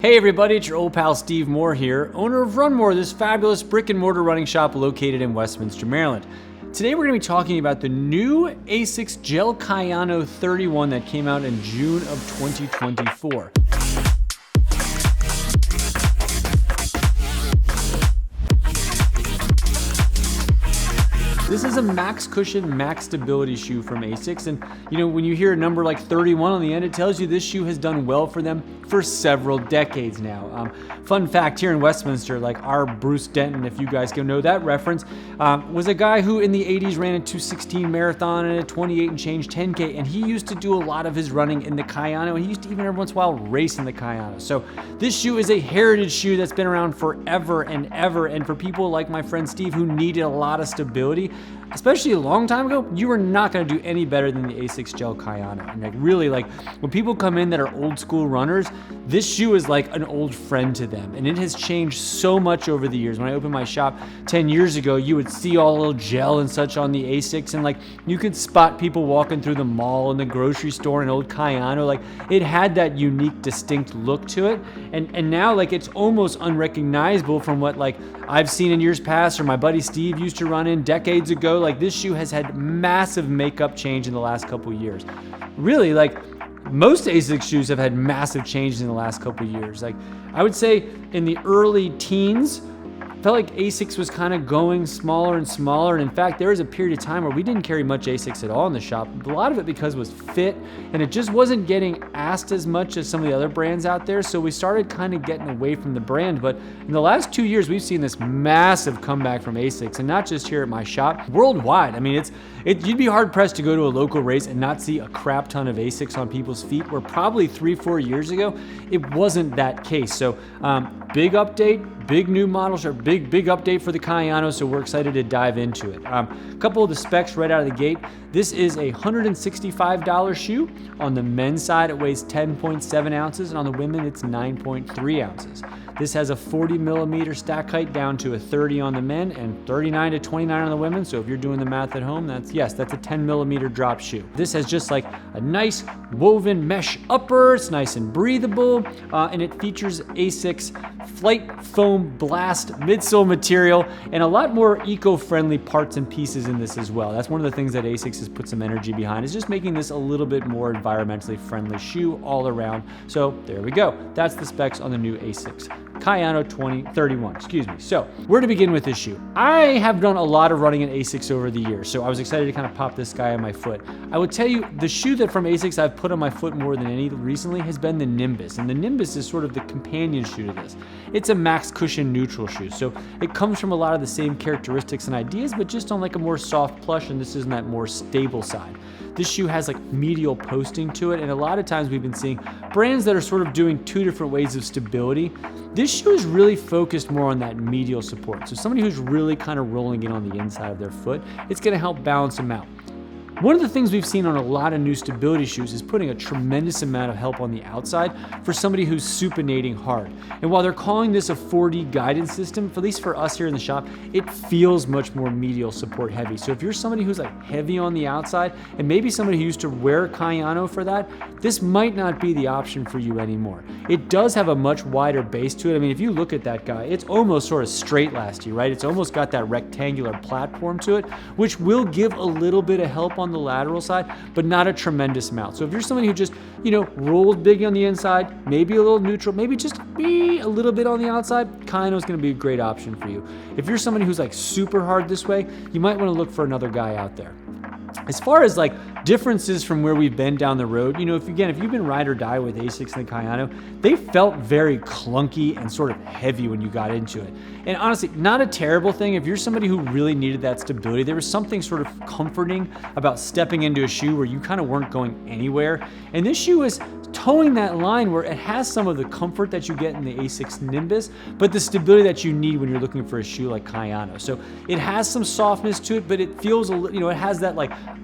Hey everybody, it's your old pal Steve Moore here, owner of RUNMOORE, this fabulous brick and mortar running shop located in Westminster, Maryland. Today we're going to be talking about the new Asics Gel-Kayano 31 that came out in June of 2024. This is a max cushion, max stability shoe from Asics, and when you hear a number like 31 on the end, it tells you this shoe has done well for them for several decades now. Fun fact here in Westminster, like our Bruce Denton, if you guys can know that reference, was a guy who in the 80s ran a 2:16 marathon and a 28 and change 10K, and he used to do a lot of his running in the Kayano, and he used to even every once in a while race in the Kayano. So this shoe is a heritage shoe that's been around forever and ever, and for people like my friend Steve who needed a lot of stability, especially a long time ago, you are not going to do any better than the Asics Gel-Kayano. And really, when people come in that are old school runners, this shoe is like an old friend to them. And it has changed so much over the years. When I opened my shop 10 years ago, you would see all the little gel and such on the Asics, and you could spot people walking through the mall and the grocery store in old Kayano. It had that unique, distinct look to it. And now it's almost unrecognizable from what I've seen in years past, or my buddy Steve used to run in decades ago. This shoe has had massive makeup change in the last couple years. Really, most Asics shoes have had massive changes in the last couple years. I would say in the early teens, I felt like Asics was kind of going smaller and smaller. And in fact, there was a period of time where we didn't carry much Asics at all in the shop. A lot of it because it was fit, and it just wasn't getting asked as much as some of the other brands out there. So we started kind of getting away from the brand. But in the last 2 years, we've seen this massive comeback from Asics, and not just here at my shop, worldwide. I mean, you'd be hard pressed to go to a local race and not see a crap ton of Asics on people's feet, where probably 3-4 years ago, it wasn't that case. So big update, big new models, or big update for the Kayano, so we're excited to dive into it. A couple of the specs right out of the gate. This is a $165 shoe. On the men's side, it weighs 10.7 ounces, and on the women, it's 9.3 ounces. This has a 40 millimeter stack height down to a 30 on the men and 39 to 29 on the women. So if you're doing the math at home, that's a 10 millimeter drop shoe. This has just a nice woven mesh upper. It's nice and breathable, and it features Asics Flight Foam Blast midsole material and a lot more eco-friendly parts and pieces in this as well. That's one of the things that Asics has put some energy behind, is just making this a little bit more environmentally friendly shoe all around. So there we go. That's the specs on the new Asics Kayano 2031, So where to begin with this shoe? I have done a lot of running in Asics over the years, so I was excited to kind of pop this guy on my foot. I would tell you, the shoe that from Asics I've put on my foot more than any recently has been the Nimbus, and the Nimbus is sort of the companion shoe to this. It's a max cushion neutral shoe, so it comes from a lot of the same characteristics and ideas, but just on a more soft plush, and this is on that more stable side. This shoe has medial posting to it, and a lot of times we've been seeing brands that are sort of doing two different ways of stability. This shoe is really focused more on that medial support. So somebody who's really kind of rolling in on the inside of their foot, it's going to help balance them out. One of the things we've seen on a lot of new stability shoes is putting a tremendous amount of help on the outside for somebody who's supinating hard. And while they're calling this a 4D guidance system, at least for us here in the shop, it feels much more medial support heavy. So if you're somebody who's heavy on the outside, and maybe somebody who used to wear Kayano for that, this might not be the option for you anymore. It does have a much wider base to it. I mean, if you look at that guy, it's almost sort of straight lasty, right? It's almost got that rectangular platform to it, which will give a little bit of help on the lateral side, but not a tremendous amount. So if you're somebody who just, rolls big on the inside, maybe a little neutral, maybe just a little bit on the outside, Kayano is going to be a great option for you. If you're somebody who's super hard this way, you might want to look for another guy out there. As far as differences from where we've been down the road, if you've been ride or die with Asics and the Kayano, they felt very clunky and sort of heavy when you got into it. And honestly, not a terrible thing. If you're somebody who really needed that stability, there was something sort of comforting about stepping into a shoe where you kind of weren't going anywhere. And this shoe is towing that line where it has some of the comfort that you get in the Asics Nimbus, but the stability that you need when you're looking for a shoe like Kayano. So it has some softness to it, but it feels it has that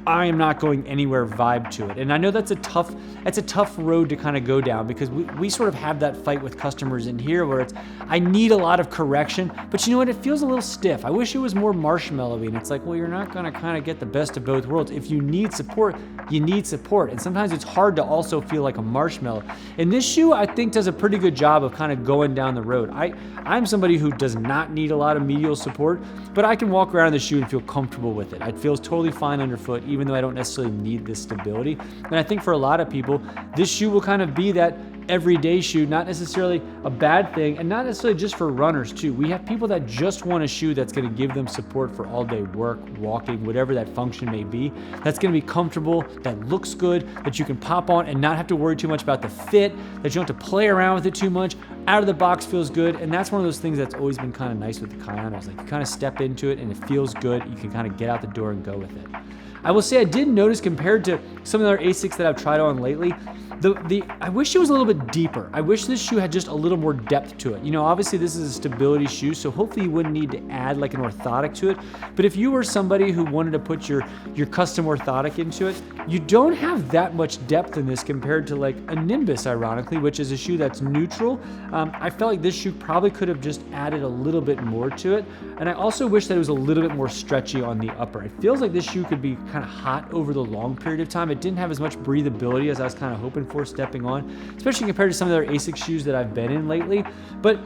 I am not going anywhere vibe to it. And I know that's a tough road to kind of go down, because we sort of have that fight with customers in here where I need a lot of correction, but you know what? It feels a little stiff. I wish it was more marshmallowy, and it's like, well, you're not going to kind of get the best of both worlds. If you need support, you need support. And sometimes it's hard to also feel like a marshmallow. And this shoe, I think, does a pretty good job of kind of going down the road. I'm somebody who does not need a lot of medial support, but I can walk around in the shoe and feel comfortable with it. It feels totally fine underfoot, even though I don't necessarily need this stability. And I think for a lot of people, this shoe will kind of be that everyday shoe, not necessarily a bad thing, and not necessarily just for runners too. We have people that just want a shoe that's going to give them support for all day work, walking, whatever that function may be, that's going to be comfortable, that looks good, that you can pop on and not have to worry too much about the fit, that you don't have to play around with it too much. Out of the box feels good, and that's one of those things that's always been kind of nice with the Kayanos. Like, you kind of step into it and it feels good. You can kind of get out the door and go with it. I will say I did notice, compared to some of the other Asics that I've tried on lately, I wish it was a little bit deeper. I wish this shoe had just a little more depth to it. You know, obviously this is a stability shoe, so hopefully you wouldn't need to add like an orthotic to it. But if you were somebody who wanted to put your custom orthotic into it, you don't have that much depth in this compared to like a Nimbus, ironically, which is a shoe that's neutral. I felt like this shoe probably could have just added a little bit more to it. And I also wish that it was a little bit more stretchy on the upper. It feels like this shoe could be kind of hot over the long period of time. It didn't have as much breathability as I was kind of hoping for stepping on, especially compared to some of the other Asics shoes that I've been in lately. But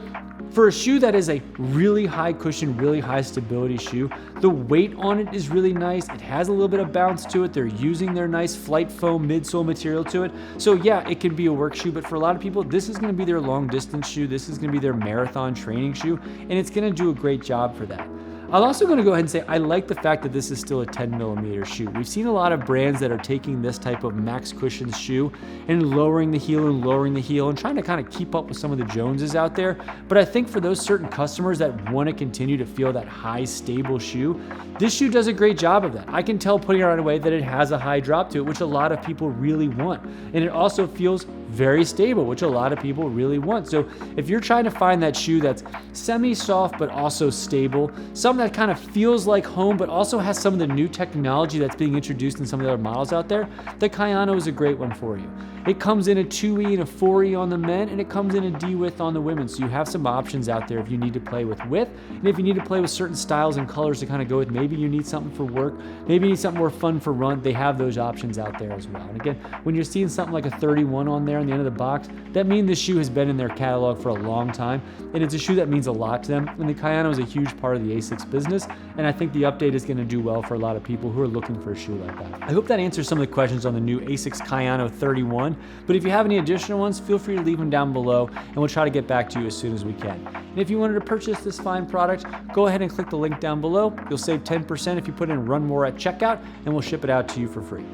for a shoe that is a really high cushion, really high stability shoe, the weight on it is really nice. It has a little bit of bounce to it. They're using their nice flight foam midsole material to it. So yeah, it can be a work shoe, but for a lot of people, this is going to be their long distance shoe. This is going to be their marathon training shoe, and it's going to do a great job for that. I'm also going to go ahead and say I like the fact that this is still a 10mm shoe. We've seen a lot of brands that are taking this type of max cushions shoe and lowering the heel and trying to kind of keep up with some of the Joneses out there. But I think for those certain customers that want to continue to feel that high stable shoe, this shoe does a great job of that. I can tell putting it on a way that it has a high drop to it, which a lot of people really want. And it also feels very stable, which a lot of people really want. So if you're trying to find that shoe that's semi-soft but also stable, something that kind of feels like home but also has some of the new technology that's being introduced in some of the other models out there, the Kayano is a great one for you. It comes in a 2E and a 4E on the men, and it comes in a D width on the women. So you have some options out there if you need to play with width, and if you need to play with certain styles and colors to kind of go with. Maybe you need something for work, maybe you need something more fun for run. They have those options out there as well. And again, when you're seeing something like a 31 on there on the end of the box, that means this shoe has been in their catalog for a long time, and it's a shoe that means a lot to them. And the Kayano is a huge part of the Asics business, and I think the update is going to do well for a lot of people who are looking for a shoe like that. I hope that answers some of the questions on the new Asics Kayano 31, but if you have any additional ones, feel free to leave them down below, and we'll try to get back to you as soon as we can. And if you wanted to purchase this fine product, go ahead and click the link down below. You'll save 10% if you put in RUNMOORE at checkout, and we'll ship it out to you for free.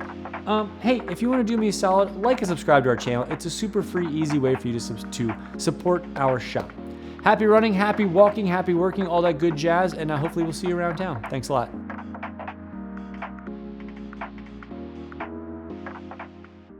Hey, if you want to do me a solid, like and subscribe to our channel. It's a super free, easy way for you to support our shop. Happy running, happy walking, happy working, all that good jazz, and hopefully we'll see you around town. Thanks a lot.